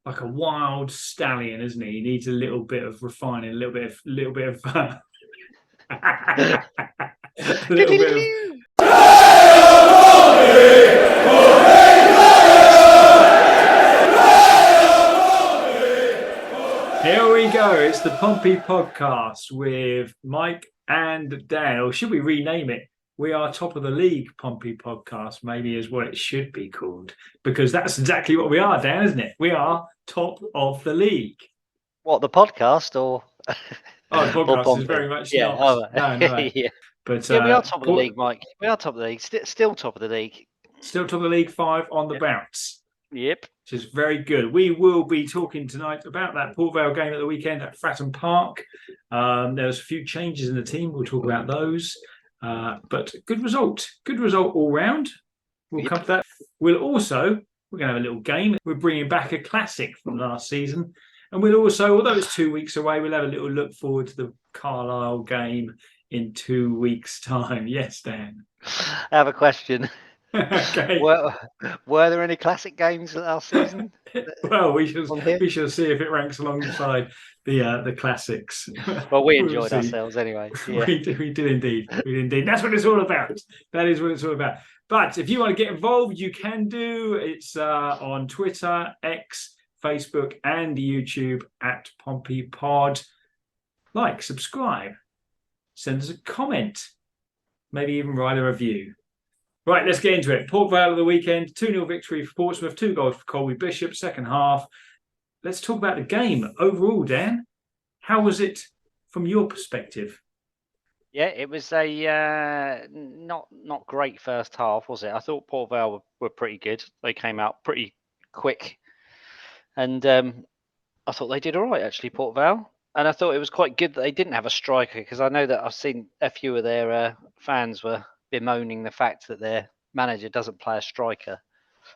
like a wild stallion, isn't he? He needs a little bit of refining, a little bit of, a little bit of. Here we go. It's the Pompey Podcast with Mike and Dan. Or should we rename it? We are Top of the League Pompey Podcast, maybe is what it should be called. Because that's exactly what we are, Dan, isn't it? We are top of the league. What, the podcast or? Oh, the podcast is very much not. Oh, no. Yeah. But we are top of the league, Mike. We are top of the league. Still top of the league. Still top of the league, 5 on the bounce. Yep. Which is very good. We will be talking tonight about that Port Vale game at the weekend at Fratton Park. There's a few changes in the team. We'll talk about those. But good result. Good result all round. We'll come to that. We're going to have a little game. We're bringing back a classic from last season. And we'll also, although it's 2 weeks away, we'll have a little look forward to the Carlisle game in 2 weeks' time. Yes, Dan. I have a question. Okay. Were there any classic games last season? Well, we shall see if it ranks alongside the classics. Well, we enjoyed ourselves anyway. Yeah. We did indeed. That's what it's all about. That is what it's all about. But if you want to get involved, you can do. It's on Twitter, X, Facebook, and YouTube at Pompey Pod. Like, subscribe, send us a comment, maybe even write a review. Right, let's get into it. Port Vale of the weekend, 2-0 victory for Portsmouth, 2 goals for Colby Bishop, second half. Let's talk about the game overall, Dan. How was it from your perspective? Yeah, it was a not great first half, was it? I thought Port Vale were pretty good. They came out pretty quick. And I thought they did all right, actually, Port Vale. And I thought it was quite good that they didn't have a striker, because I know that I've seen a few of their fans were bemoaning the fact that their manager doesn't play a striker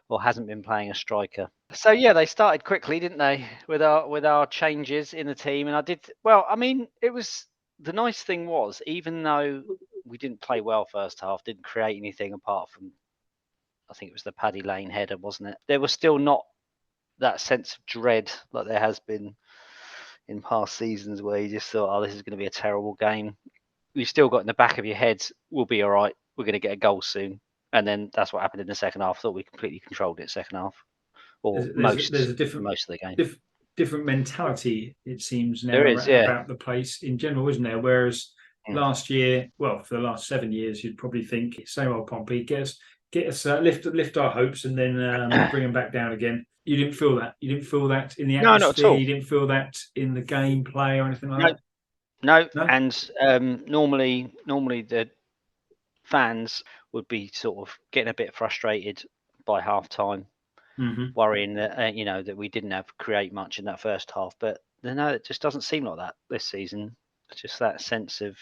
or hasn't been playing a striker. So yeah, they started quickly, didn't they, with our changes in the team. And it was, the nice thing was, even though we didn't play well first half, didn't create anything apart from, I think it was the Paddy Lane header, wasn't it? There was still not that sense of dread like there has been in past seasons, where you just thought, oh, this is going to be a terrible game. You still got in the back of your head, we'll be all right, we're going to get a goal soon. And then that's what happened in the second half. I thought we completely controlled it second half, or most of the game. Different mentality, it seems, now about the place in general, isn't there? Whereas last year, well, for the last 7 years, you'd probably think, same old Pompey, get us lift our hopes and then bring them back down again. You didn't feel that. You didn't feel that in the atmosphere. No, not at all. You didn't feel that in the gameplay or anything like that. No. And normally the fans would be sort of getting a bit frustrated by half time, worrying that that we didn't create much in that first half. But no, it just doesn't seem like that this season. It's just that sense of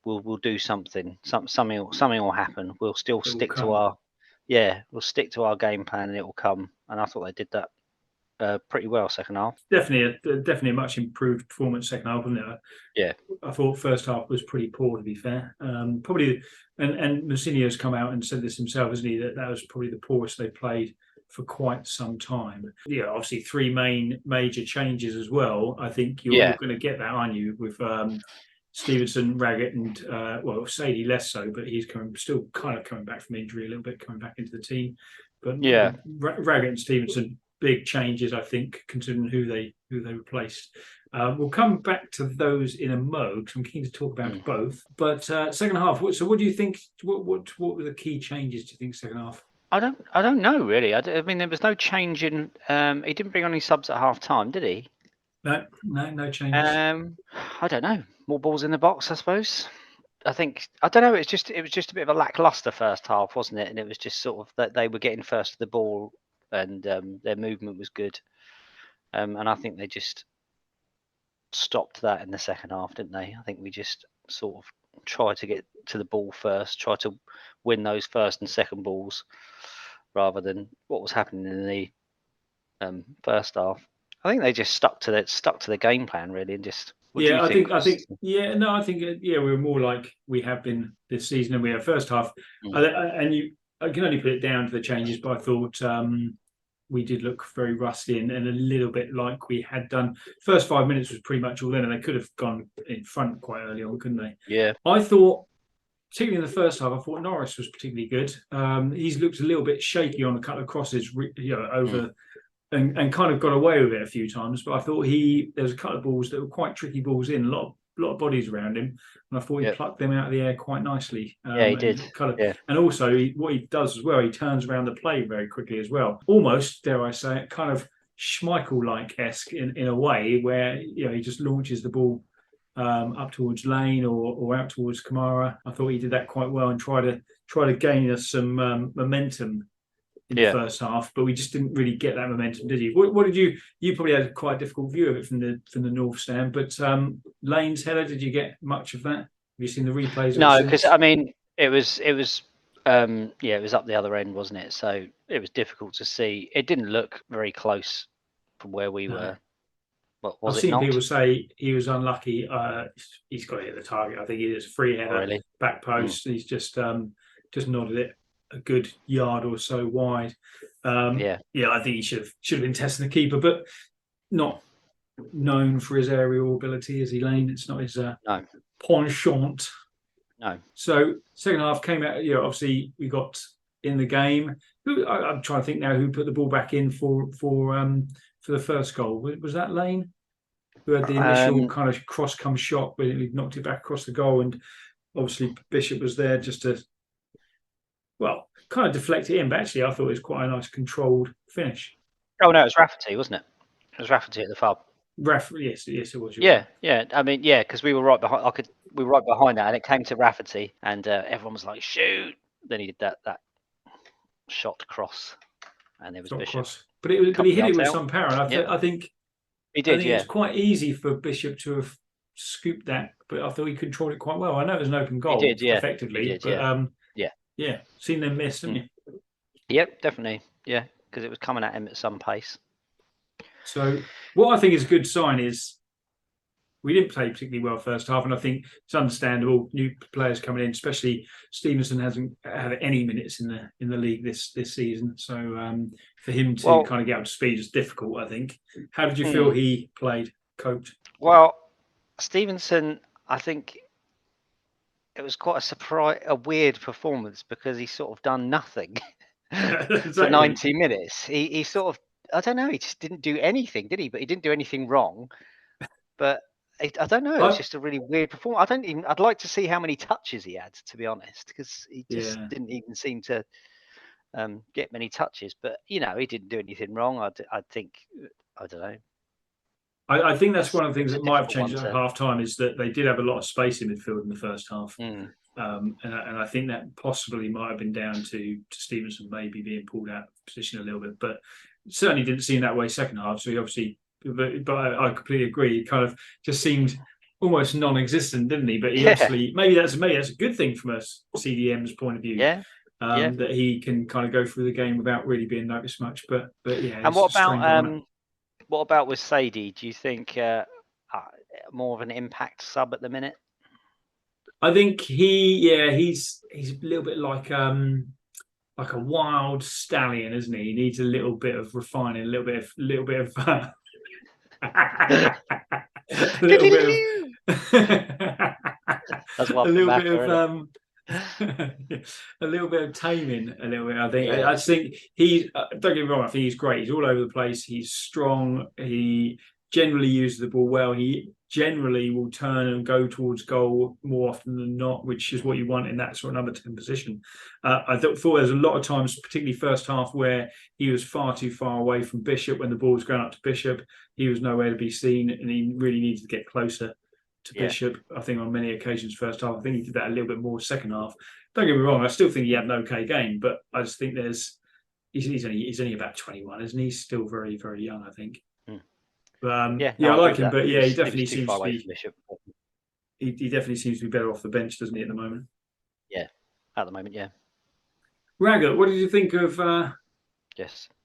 we'll do something. Something will happen. We'll still stick to our game plan, and it will come. And I thought they did that pretty well second half. Definitely a much improved performance second half, wasn't it? Yeah. I thought first half was pretty poor, to be fair. Probably, and Mousinho's come out and said this himself, isn't he? That was probably the poorest they played for quite some time. Yeah, obviously 3 major changes as well. I think you're going to get that, aren't you? With Stevenson, Raggett, and Sadie less so, but he's still kind of coming back from injury a little bit, coming back into the team. But yeah, Raggett and Stevenson, big changes, I think, considering who they replaced. We'll come back to those in a mo, because I'm keen to talk about both. But second half, so what do you think? What were the key changes, do you think, second half? I don't know, really. I mean, there was no change in. He didn't bring on any subs at half time, did he? No changes. I don't know. More balls in the box, I suppose. I don't know. It was just a bit of a lackluster first half, wasn't it? And it was just sort of that they were getting first to the ball, and their movement was good. And I think they just stopped that in the second half, didn't they? I think we just sort of tried to get to the ball first, try to win those first and second balls, rather than what was happening in the first half. I think they just stuck to the game plan, really, and just. I think we're more like we have been this season, and we have first half, and I can only put it down to the changes. But I thought we did look very rusty and a little bit like we had done. First 5 minutes was pretty much all in, and they could have gone in front quite early on, couldn't they? Yeah. I thought, particularly in the first half, I thought Norris was particularly good. He's looked a little bit shaky on a couple of crosses, over and kind of got away with it a few times. But I thought there was a couple of balls that were quite tricky balls in, a lot of bodies around him, and I thought he plucked them out of the air quite nicely. He did. And also what he does as well, he turns around the play very quickly as well. Almost, dare I say it, kind of Schmeichel-like-esque in a way, where he just launches the ball up towards Lane or out towards Kamara. I thought he did that quite well and try to gain us some momentum in the first half, but we just didn't really get that momentum, did you? What did you probably had quite a difficult view of it from the north stand, but Lane's header, did you get much of that? Have you seen the replays? No, because I mean it was up the other end, wasn't it? So it was difficult to see. It didn't look very close from where we were. What was I've it? seen not? people say he was unlucky. He's got to hit the target. I think he is a free header, back post. He's just nodded it a good yard or so wide. I think he should have been testing the keeper, but not known for his aerial ability, is he, Lane? It's not his penchant. No. So second half came out. Obviously we got in the game. I'm trying to think now who put the ball back in for the first goal. Was that Lane, who had the initial kind of cross come shot when he knocked it back across the goal, and obviously Bishop was there just to kind of deflect it in, but actually I thought it was quite a nice controlled finish. Oh no, it was Rafferty, wasn't it? It was Rafferty at the FUB. Yes, it was. Yeah. I mean, because we were right behind. We were right behind that, and it came to Rafferty, and everyone was like, "Shoot!" Then he did that shot cross, and it was Bishop. Cross. But he hit it with some power, and I think he did. It was quite easy for Bishop to have scooped that, but I thought he controlled it quite well. I know it was an open goal, effectively, but seen them miss, haven't you? Yep, definitely. Yeah, because it was coming at him at some pace. So what I think is a good sign is we didn't play particularly well first half, and I think it's understandable. New players coming in, especially Stevenson hasn't had any minutes in the league this season. So for him to kind of get up to speed is difficult, I think. How did you feel he coped? Well, Stevenson, I think it was quite a weird performance because he sort of done nothing for 90 minutes. He sort of, I don't know, he just didn't do anything, did he? But he didn't do anything wrong. But I don't know. It's just a really weird performance. I'd like to see how many touches he had, to be honest, because he just didn't even seem to get many touches. But he didn't do anything wrong. I think, I don't know. I think that's one of the things that might have changed at half time is that they did have a lot of space in midfield in the first half. And I think that possibly might have been down to Stevenson maybe being pulled out of position a little bit, but it certainly didn't seem that way second half. So he obviously, but I completely agree. He kind of just seemed almost non-existent, didn't he? But he obviously, maybe that's a good thing from a CDM's point of view. That he can kind of go through the game without really being noticed much. But yeah. And what about with Sadie? Do you think more of an impact sub at the minute? I think he's a little bit like a wild stallion, isn't he? He needs a little bit of refining, a little bit of a little bit of taming, a little bit. I think. I think he's. Don't get me wrong. I think he's great. He's all over the place. He's strong. He generally uses the ball well. He generally will turn and go towards goal more often than not, which is what you want in that sort of number 10 position. I thought there's a lot of times, particularly first half, where he was far too far away from Bishop. When the ball was going up to Bishop, he was nowhere to be seen, and he really needed to get closer to Bishop. I think on many occasions first half. I think he did that a little bit more second half. Don't get me wrong, I still think he had an okay game, but I just think he's only about 21, isn't he? He's still very, very young, I think. But I like him, but he definitely seems to be. He definitely seems to be better off the bench, doesn't he, at the moment? Yeah, at the moment, yeah. Raggett, what did you think of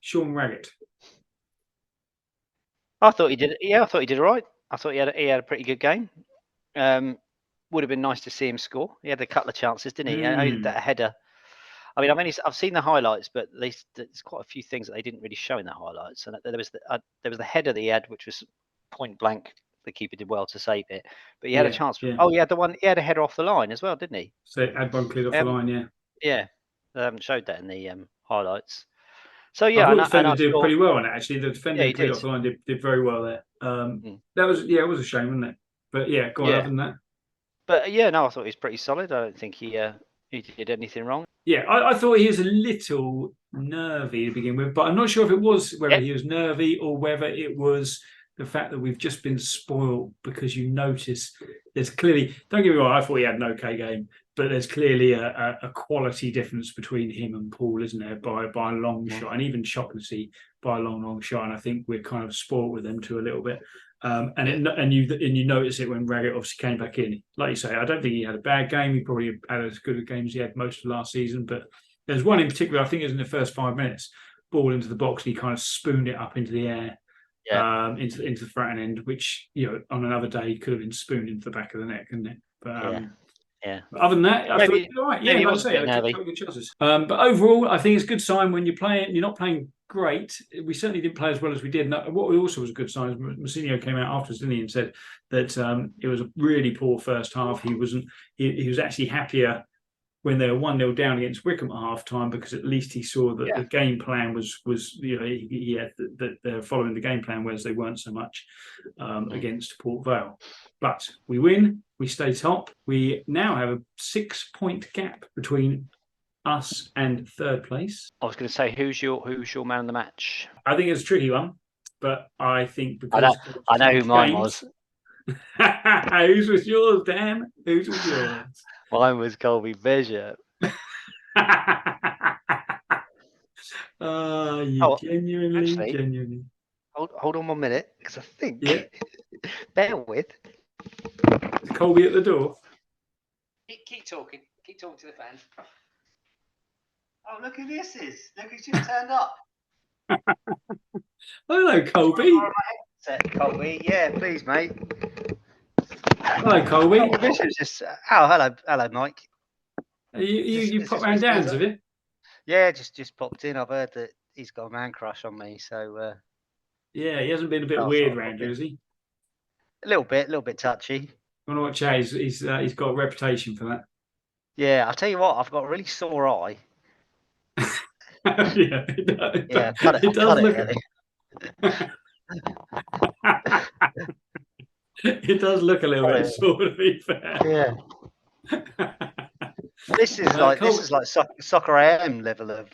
Sean Raggett? I thought he did. Yeah, I thought he did all right. I thought he had a pretty good game. Would have been nice to see him score. He had a couple of chances, didn't he? I know that header. I mean, I've seen the highlights, but there's quite a few things that they didn't really show in the highlights. And there was the header that he had, which was point blank. The keeper did well to save it, but he had a chance. He had he had a header off the line as well, didn't he? So it had one cleared off the line, yeah. Yeah, they haven't showed that in the highlights. So I thought the defender did pretty well on it. Actually, the defender cleared off the line did very well there. That was it was a shame, wasn't it? But go on, other than that. But no, I thought he was pretty solid. I don't think he did anything wrong. Yeah, I thought he was a little nervy to begin with, but I'm not sure if it was whether he was nervy or whether it was the fact that we've just been spoiled, because you notice there's clearly, don't get me wrong, I thought he had an okay game, but there's clearly a quality difference between him and Paul, isn't there, by a long shot, and even Shaughnessy by a long shot. And I think we're kind of spoiled with them too a little bit. And you notice it when Raggett obviously came back in. Like you say, I don't think he had a bad game. He probably had as good a game as he had most of last season. But there's one in particular, I think it was in the first 5 minutes, ball into the box, and he kind of spooned it up into the air, into the Fratton end, which on another day could have been spooned into the back of the net, couldn't it? But But other than that, I thought he was all right. Yeah, like I say, had a couple of good chances. But overall, I think it's a good sign when you're not playing great. We certainly didn't play as well as we did. And what also was a good sign is Mousinho came out afterwards, didn't he, and said that it was a really poor first half. He was actually happier when they were 1-0 down against Wycombe at half time, because at least he saw that the game plan was he had that they're following the game plan, whereas they weren't so much against Port Vale. But we win, we stay top. We now have a 6-point gap between us and third place. I was going to say, who's your man of the match? I think it's a tricky one, but I think because I know who mine was. Whose was yours, Dan? Whose was yours? Mine was Colby Bishop. Genuinely. Hold on 1 minute, because I think. Bear with. Is Colby at the door? Keep talking. Keep talking to the fans. Oh, look who this is. Look who's just turned up. Hello, Colby. Colby. Yeah, please, mate. Hello, Colby. Hello, Mike. You popped round Dan's, have you? Yeah, just popped in. I've heard that he's got a man crush on me, so. He hasn't been a bit weird around you, has he? A little bit touchy. I want to watch He's got a reputation for that. Yeah, I'll tell you what, I've got a really sore eye. It does look. It does look a little bit sore, to be fair. Yeah. This is like Soccer AM level of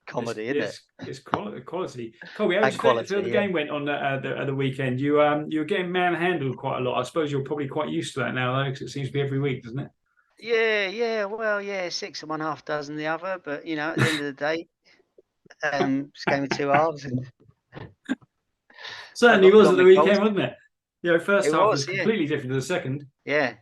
comedy, isn't it? It's quality. Colby, how the game went on at the weekend? You were getting manhandled quite a lot. I suppose you're probably quite used to that now, though, because it seems to be every week, doesn't it? Yeah. Well, 6 and 1/2 dozen the other, but at the end of the day, it's a game of two halves. Certainly was at the weekend, wasn't it? First half was completely different to the second. Yeah.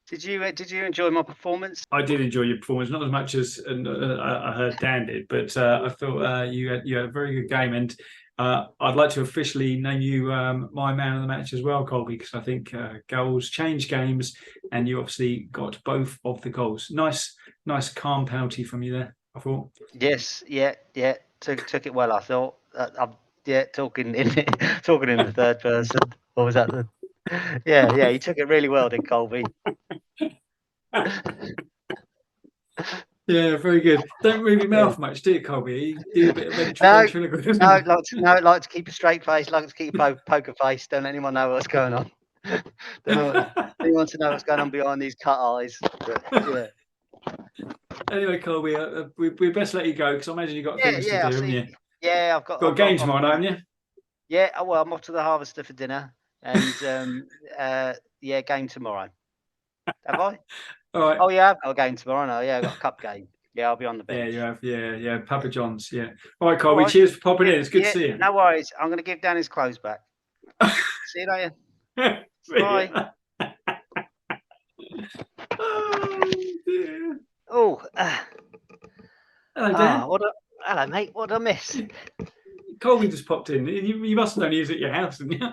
Did you enjoy my performance? I did enjoy your performance, not as much as I heard Dan did, but I thought you had a very good game, and I'd like to officially name you my man of the match as well, Colby, because I think goals change games, and you obviously got both of the goals. Nice calm penalty from you there, I thought. Yes, yeah, took it well. I thought. Talking in the third person. What was that? Yeah, he took it really well, did Colby? Yeah, very good. Don't move your mouth much, do you, Colby? You do a bit of ventriloquism. No, like to keep a straight face, like to keep a poker face. Don't let anyone know what's going on. Anyone to know what's going on behind these cut eyes. But, Anyway, Colby, we best let you go, because I imagine you've got things to do, haven't you? Yeah, I've got a game tomorrow, haven't you? Yeah, well, I'm off to the Harvester for dinner, and game tomorrow. Have I? All right. Oh yeah, I've got a game tomorrow. No, yeah, I've got a cup game. Yeah, I'll be on the bench. Yeah, you have. Yeah, Papa John's. Yeah. All right, Colby. Cheers for popping in. It's good to see you. No worries. I'm going to give Dan his clothes back. See you later. Bye. Oh dear. Oh. Hello, Dan. Hello, mate. What did I miss? Colby just popped in. You must have known he was at your house, didn't you?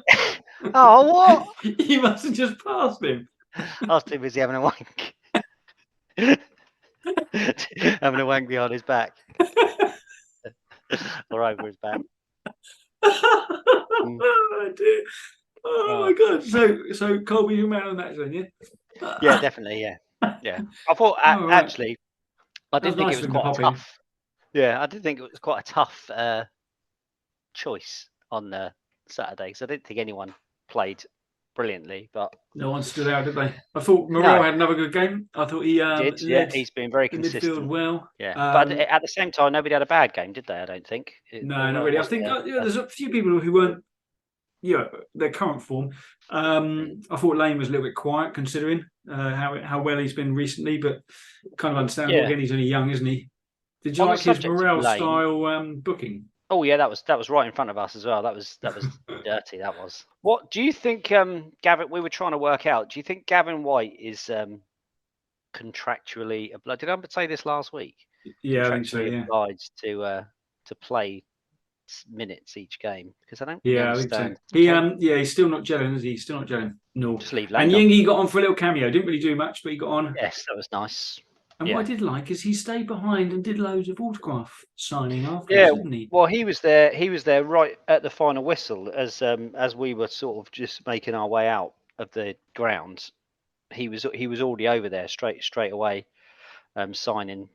Oh, what? You must have just passed him. I was too busy having a wank. Having a wank behind his back or over his back. Oh, dear. Oh my God! So Colby, you man of the match then, yeah? Yeah, definitely. Yeah. I thought All right. actually, I That was did think nice it of was him to quite a pop in. tough. Yeah, I did think it was quite a tough choice on Saturday because I didn't think anyone played brilliantly, but No one stood out, did they? I thought Morel no, had another good game. I thought he did. Yeah, led he's been very the midfield consistent. well. Yeah, but at the same time, nobody had a bad game, did they? I don't think. No, not really. I think there's a few people who weren't, their current form. I thought Lane was a little bit quiet considering how well he's been recently, but kind of understandable. Yeah. Again, he's only young, isn't he? Did you On the like his subject of Morel Lane, style booking? oh yeah, that was right in front of us as well. That was dirty. That was. What do you think, Gavin? We were trying to work out. Do you think Gavin White is contractually obliged? Did I say this last week? Yeah, I think so. Contractually Yeah, obliged to play minutes each game? Because I don't really yeah, I think so. understand. He's still not gelling, is he? He's still not gelling. No. Just leave And Lane on. Yengi got on for a little cameo. Didn't really do much, but he got on. Yes, that was nice. And what I did like is he stayed behind and did loads of autograph signing afterwards, Yeah, didn't he? well, he was there. He was there right at the final whistle as we were sort of just making our way out of the grounds. He was already over there straight away, signing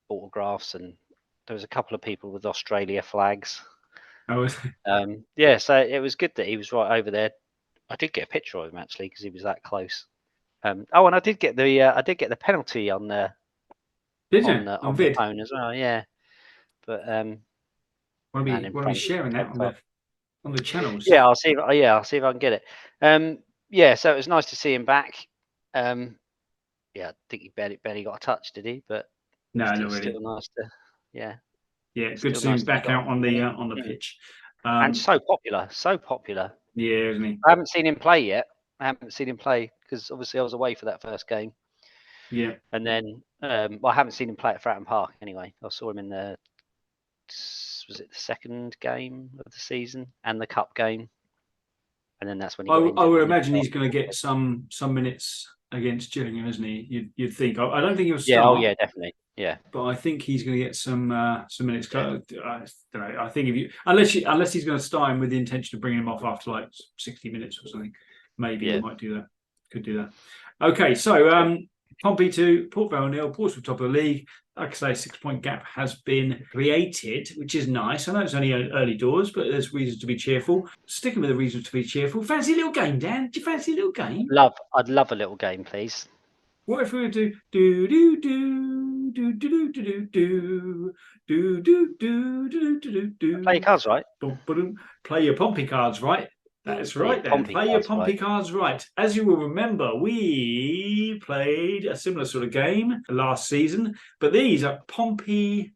autographs, and there was a couple of people with Australia flags. Oh, Yeah, so it was good that he was right over there. I did get a picture of him actually because he was that close. And I did get the penalty on the did on you? the On on the vid? phone as well. Yeah, but Want man to in be front sharing that stepped up. on the channels? Yeah, I'll see. I'll see if I can get it. Yeah, so it was nice to see him back. Yeah, I think he barely got a touch, did he? But No, not really. still nice to, yeah. Yeah, good Still to see him nice to back got out on the Mm. pitch. And so popular. Yeah, isn't he? I haven't seen him play yet. I haven't seen him play because obviously I was away for that first game. Yeah. And then, I haven't seen him play at Fratton Park anyway. I saw him in was it the second game of the season and the cup game? And then that's when he got injured. I would imagine he's going to get some minutes against Gillingham, isn't he? You'd think. I don't think he'll start. Yeah, oh yeah, definitely. Yeah. But I think he's going to get some minutes. Yeah. I don't know. I think unless he's going to start him with the intention of bringing him off after like 60 minutes or something, maybe he might do that. Could do that. Okay, so Pompey 2, Port Vale 0, Portsmouth top of the league. Like I say, 6-point gap has been created, which is nice. I know it's only early doors, but there's reasons to be cheerful. Sticking with the reasons to be cheerful. Fancy a little game, Dan? Do you fancy a little game? I'd love a little game, please. What if we were to do do do do do do do do do do do do do do? Play your cards right. Play your Pompey cards right. That's right, then. Play your Pompey cards right. As you will remember, we played a similar sort of game last season, but these are Pompey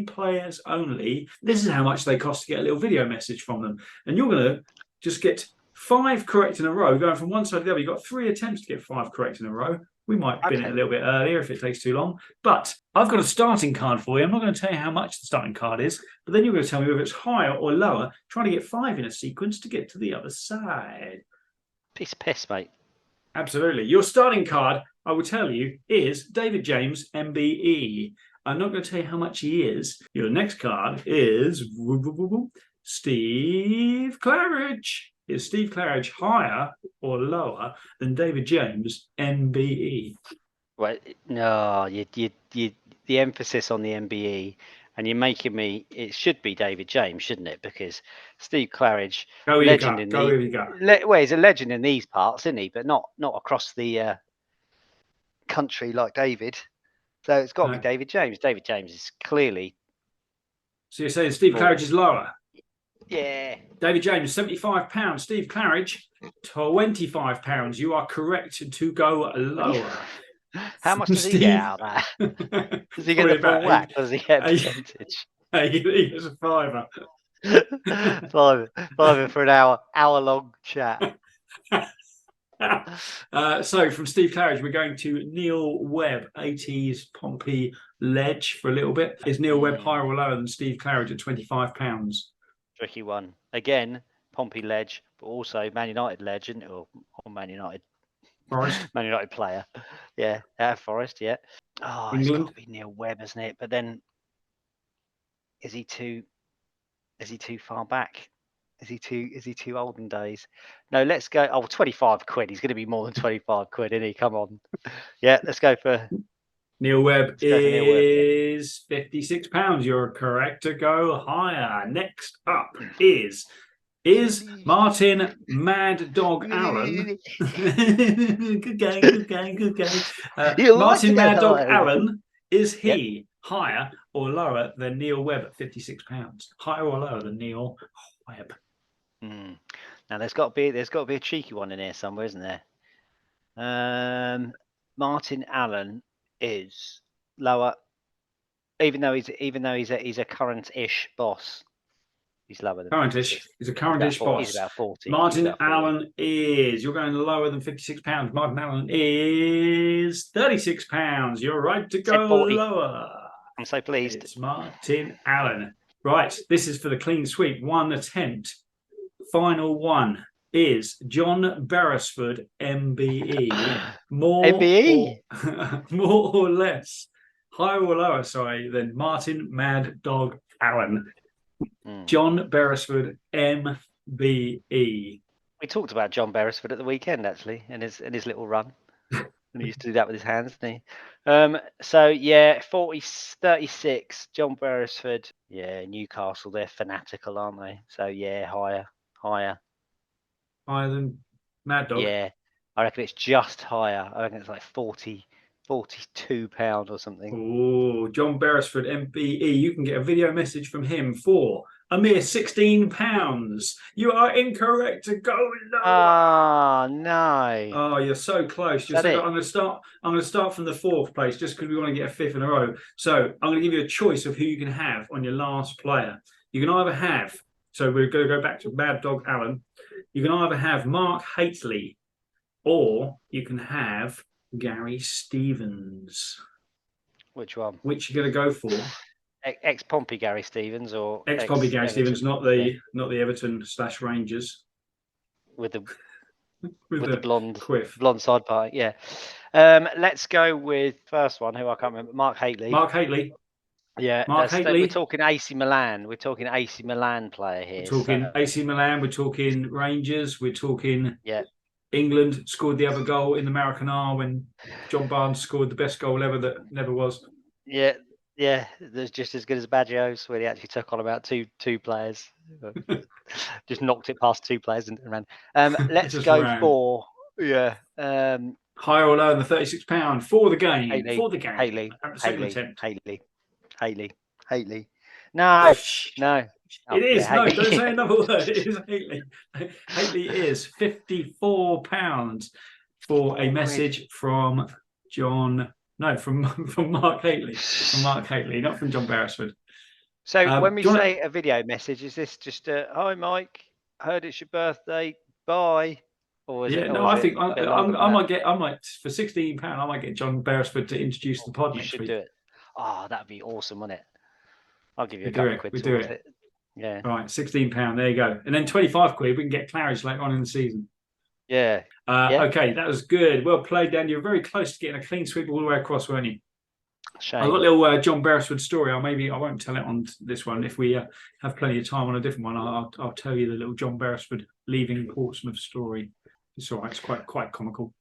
players only. This is how much they cost to get a little video message from them, and you're going to just get 5 correct in a row, going from one side to the other. You've got 3 attempts to get 5 correct in a row. We might bin it a little bit earlier if it takes too long. But I've got a starting card for you. I'm not going to tell you how much the starting card is, but then you're going to tell me whether it's higher or lower, trying to get 5 in a sequence to get to the other side. Piece of piss, mate. Absolutely. Your starting card, I will tell you, is David James, MBE. I'm not going to tell you how much he is. Your next card is Steve Claridge. Is Steve Claridge higher or lower than David James, MBE? Well, no, the emphasis on the MBE, and you're making me. It should be David James, shouldn't it? Because Steve Claridge, legend in well, he's a legend in these parts, isn't he? But not across the country like David. So it's got to be David James. David James is clearly. So you're saying Steve Claridge is lower? Yeah. David James, £75. Steve Claridge, £25. You are correct to go lower. How much does he get out of that? Does he get the full whack? Does he get a percentage? He gets a £5. Fiver for an hour-long chat. So from Steve Claridge, we're going to Neil Webb, 80s Pompey ledge for a little bit. Is Neil Webb higher or lower than Steve Claridge at £25? Tricky one. Again, Pompey ledge, but also Man United legend or Man United. Forest. Man United player. Yeah, Forest, yeah. Oh, it's England? got to be Neil Webb, isn't it? But then, is he too far back? Is he too olden days? No, let's go. Oh, 25 quid. He's going to be more than 25 quid, isn't he? Come on. Yeah, let's go for Neil Webb Neil Webb, yeah. is £56. You're correct to go higher. Next up is Martin Mad Dog Allen. Good game. Martin Mad Dog Allen, is he higher or lower than Neil Webb at £56? Higher or lower than Neil Webb? Now there's got to be a cheeky one in here somewhere, isn't there? Martin Allen is lower, even though he's a current-ish boss. He's lower than current-ish. He's a current-ish boss. He's about 40. Martin Allen is. You're going lower than £56. Martin Allen is £36. You're right to go lower. I'm so pleased. It's Martin Allen. Right. This is for the clean sweep. One attempt. Final one is John Beresford, MBE. More or less, higher or lower, than Martin Mad Dog Allen. John Beresford, MBE. We talked about John Beresford at the weekend, actually, in his little run. And he used to do that with his hands, didn't he? So, yeah, 36, John Beresford. Yeah, Newcastle, they're fanatical, aren't they? So, yeah, higher. Higher than Mad Dog? Yeah, I reckon it's just higher. I reckon it's like £42 or something. Oh, John Beresford, MBE. You can get a video message from him for a mere £16. You are incorrect to go lower. Ah, no. Oh, you're so close. I'm going to start from the fourth place just because we want to get a fifth in a row. So I'm going to give you a choice of who you can have on your last player. You can either have, so we're going to go back to Mad Dog Allen. You can either have Mark Haitley or you can have Gary Stevens. Which one? Which are you going to go for? Ex-Pompey Gary Stevens or ex-Pompey Gary Stevens, not the Everton / Rangers. With the blonde quiff. Blonde side part, yeah. Let's go with first one, who I can't remember. Mark Haitley. Mark Haitley. Yeah, Mark Haitley. We're talking AC Milan. We're talking AC Milan player here. We're talking AC Milan. We're talking Rangers. We're talking England scored the other goal in the Maracanã when John Barnes scored the best goal ever that never was. Yeah. There's just as good as Baggio's, where he actually took on about two players. Just knocked it past two players and ran. Let's go for higher or lower than £36 for the game. Haitley. For the game. Haitley. No. It is. No, don't say another word. It is Haitley. Haitley is £54 for a message from John. No, from Mark Haitley. From Mark Haitley, not from John Beresford. So when we say a video message, is this just a "Hi Mike, heard it's your birthday, bye"? Or is it? No, I think I might for £16. I might get John Beresford to introduce the pod next week. Do it. Oh, that'd be awesome, wouldn't it? I'll give you a couple of quid. We do it. Yeah. Right, £16. There you go. And then 25 quid. We can get Claridge later on in the season. Yeah. Okay, that was good. Well played, Dan. You're very close to getting a clean sweep all the way across, weren't you? Shame. I've got a little John Beresford story. I won't tell it on this one. If we have plenty of time on a different one, I'll tell you the little John Beresford leaving Portsmouth story. It's all right. It's quite comical.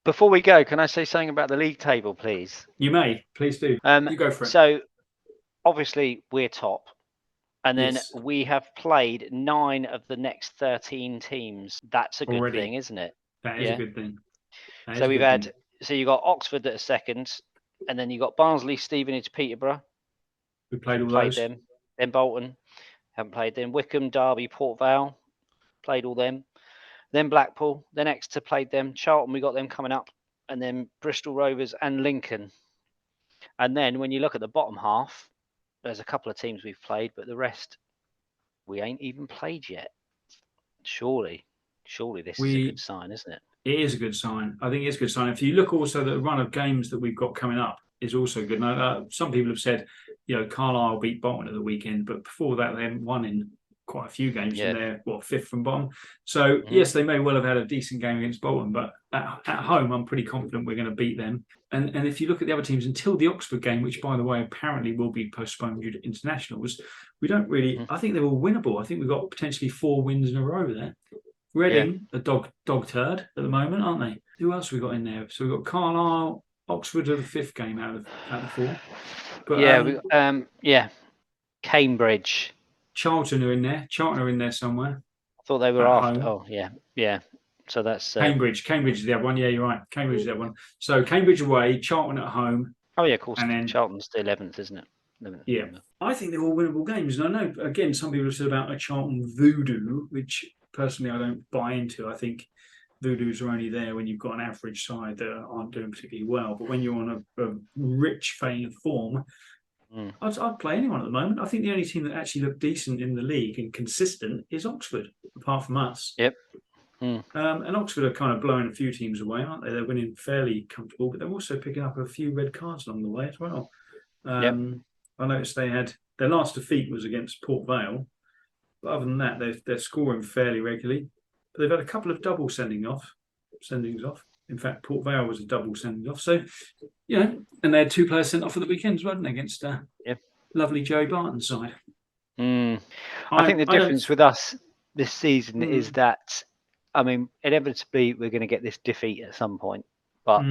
Before we go, can I say something about the league table, please? You may. Please do. You go for it. So, obviously, we're top. And then we have played 9 of the next 13 teams. That's a good thing, isn't it? That is a good thing. So we've had, you got Oxford that are second, and then you got Barnsley, Stevenage, Peterborough. We played all those. Them. Then Bolton, haven't played them. Wickham, Derby, Port Vale, played all them. Then Blackpool, then Exeter played them. Charlton, we got them coming up, and then Bristol Rovers and Lincoln. And then when you look at the bottom half, there's a couple of teams we've played, but the rest we ain't even played yet. Surely this is a good sign, isn't it? It is a good sign. I think it's a good sign. If you look also at the run of games that we've got coming up is also good. Now, some people have said, Carlisle beat Bolton at the weekend, but before that they hadn't won in quite a few games Yeah. and they're fifth from bottom. So yes, they may well have had a decent game against Bolton, but at home, I'm pretty confident we're going to beat them. And if you look at the other teams until the Oxford game, which by the way apparently will be postponed due to internationals, we don't really. I think they're all winnable. I think we've got potentially 4 wins in a row there. Reading, a dog turd at the moment, aren't they? Who else have we got in there? So we've got Carlisle, Oxford are the 5th game out of 4. But Cambridge. Charlton are in there. Charlton are in there somewhere. I thought they were at after. home. Oh, yeah. So that's Cambridge. Cambridge is the other one. Yeah, you're right. Cambridge is the other one. So Cambridge away, Charlton at home. Oh yeah, of course. And then Charlton's the 11th, isn't it? 11th. Yeah, I think they're all winnable games. And I know again some people have said about a Charlton voodoo, which personally I don't buy into. I think voodoos are only there when you've got an average side that aren't doing particularly well. But when you're on a rich vein of form, I'd play anyone at the moment. I think the only team that actually looked decent in the league and consistent is Oxford, apart from us. Yep. And Oxford are kind of blowing a few teams away, aren't they? They're winning fairly comfortable, but they're also picking up a few red cards along the way as well. I noticed they had their last defeat was against Port Vale, but other than that, they're scoring fairly regularly. But they've had a couple of double sendings off. In fact, Port Vale was a double sending off. So, and they had 2 players sent off at the weekend as well, didn't they, against lovely Joey Barton's side. I think the difference with us this season is that, I mean, inevitably we're going to get this defeat at some point, but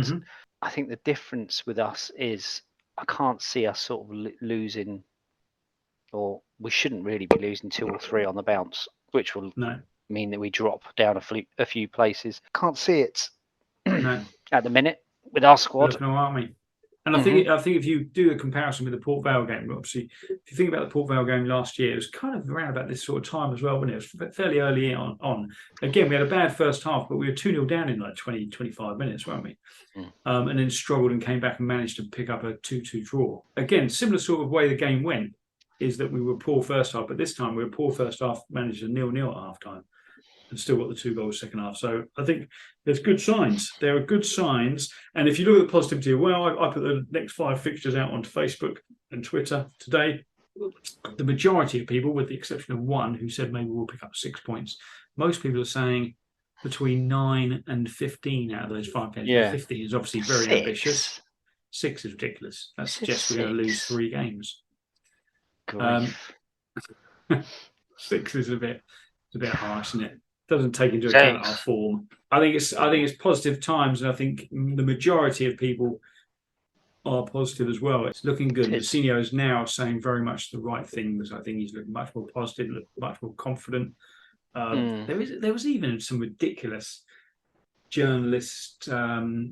I think the difference with us is I can't see us sort of losing, or we shouldn't really be losing 2 or 3 on the bounce, which will mean that we drop down a few places. Can't see it at the minute with our squad. No, aren't we? And I think if you do a comparison with the Port Vale game, obviously, if you think about the Port Vale game last year, it was kind of around about this sort of time as well, wasn't it? It was fairly early on. Again, we had a bad first half, but we were 2-0 down in like 20, 25 minutes, weren't we? And then struggled and came back and managed to pick up a 2-2 draw. Again, similar sort of way the game went is that we were poor first half, but this time we were poor first half, managed a 0-0 at half time. And still got the 2 goals second half. So I think there's good signs. There are good signs. And if you look at the positivity, I put the next 5 fixtures out onto Facebook and Twitter today. The majority of people, with the exception of one who said maybe we'll pick up 6 points, most people are saying between 9 and 15 out of those 5 games. Yeah. 15 is obviously very ambitious. 6 is ridiculous. That suggests we're going to lose 3 games. 6 is a bit harsh, isn't it? Doesn't take into account our form. I think it's positive times, and I think the majority of people are positive as well. It's looking good. Mousinho is now saying very much the right things. I think he's looking much more positive, much more confident. There was even some ridiculous journalist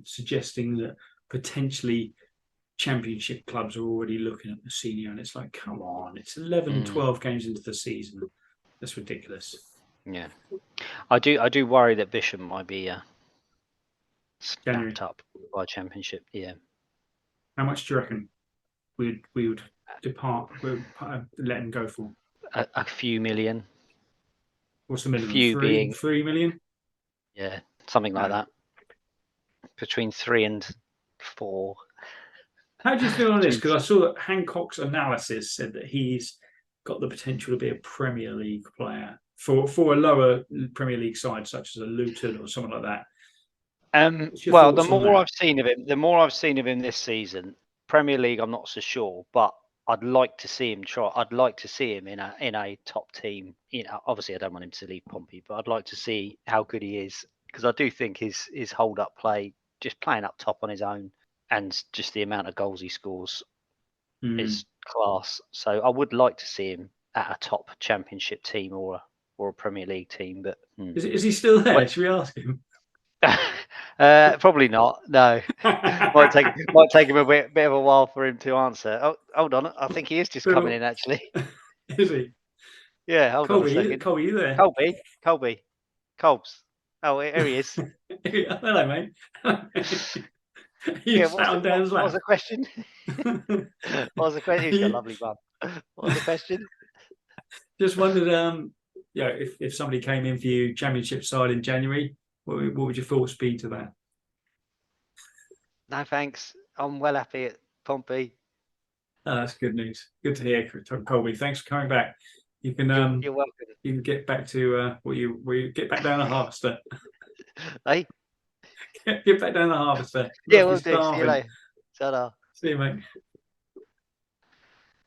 suggesting that potentially Championship clubs are already looking at Mousinho, and it's like, come on, it's 11, 12 games into the season. That's ridiculous. Yeah, I do worry that Bishop might be snapped up by Championship. Yeah. How much do you reckon we would depart? We'd let him go for a few million. What's the minimum? 3 million. Yeah, something like that. Between 3 and 4. How do you feel on this? Because I saw that Hancock's analysis said that he's got the potential to be a Premier League player for a lower Premier League side, such as a Luton or something like that. Well, the more I've seen of him this season, Premier League, I'm not so sure, but I'd like to see him try. I'd like to see him in a top team. Obviously, I don't want him to leave Pompey, but I'd like to see how good he is, because I do think his hold up play, just playing up top on his own, and just the amount of goals he scores is class. So I would like to see him at a top Championship team or a Premier League team. But is he still there? Should we ask him? Probably not. No, might take him a bit of a while for him to answer. Oh, hold on, I think he is just coming in actually. Is he? Yeah, hold on a second. Colby, you there? Colby, Colbs. Oh, here he is. Hello, mate. What was the question? What was the question? He's got a lovely bum. What was the question? Just wondered, if somebody came in for you, Championship side in January, what would your thoughts be to that? No, thanks. I'm well happy at Pompey. Oh, that's good news. Good to hear, Colby. Thanks for coming back. You can You're welcome. you can get back to you get back down the harvester. Hey, Get back down the harvester. yeah, Must we'll be do. See you starving. later. Ta-da. See you, mate.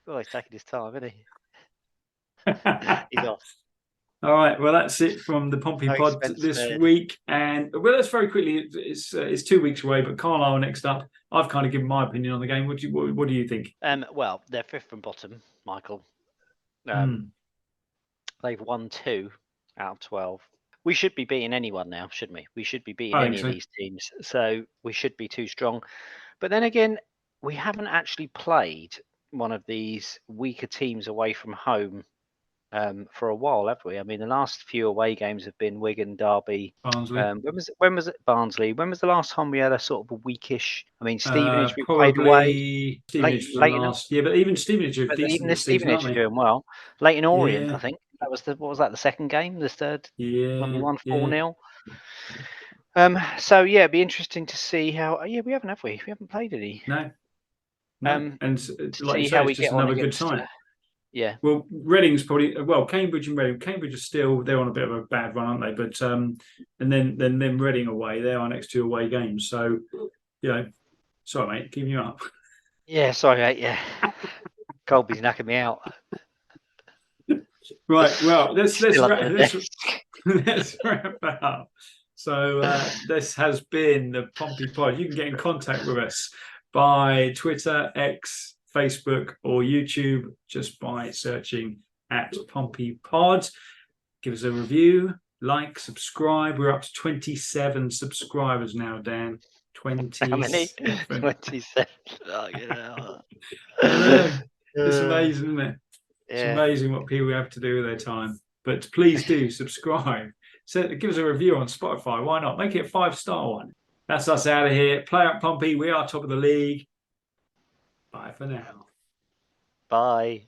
Oh, he's taking his time, isn't he? He's off. All right, well, that's it from the Pompey No Pod expense this spared. week. And well, that's very quickly. It's 2 weeks away, but Carlisle next up. I've kind of given my opinion on the game. What do you think? Well, they're fifth from bottom, Michael. Hmm. They've won 2 out of 12. We should be beating anyone now, shouldn't we? We should be beating I any think of so. these teams. So we should be too strong. But then again, we haven't actually played one of these weaker teams away from home for a while, have we? I mean, the last few away games have been Wigan, Derby. Barnsley. When was it Barnsley? When was the last time we had a sort of a weakish? I mean, Stevenage we played away. Probably Stevenage was the Leighton, last year, but even Stevenage are but decent even the this season, Stevenage aren't are they? doing well. Leighton Orient, Yeah. I think that was what was that? The second game, the third when we Yeah. won Yeah. 4-0. So yeah, it'd be interesting to see how. Yeah, we haven't, have we? We haven't played any. No. To And like you see say, how we it's just get on another good against. sign. Yeah. Well, Reading's probably Cambridge and Reading. Cambridge are still they're on a bit of a bad run, aren't they? But and then Reading away. They're our next 2 away games. So sorry, mate, keeping you up. Yeah, sorry, mate. Yeah, Colby's knacking me out. Right. Well, let's Still wrap, under the let's, desk. let's wrap that up. So this has been the Pompey Pod. You can get in contact with us by Twitter, X, Facebook, or YouTube just by searching at Pompey Pod. Give us a review, like, subscribe. We're up to 27 subscribers now, Dan. 27. How many? 27. Oh, It's amazing, isn't it? It's amazing what people have to do with their time. But please do subscribe. So give us a review on Spotify. Why not? Make it a 5-star one. That's us out of here. Play up, Pompey. We are top of the league. Bye for now. Bye.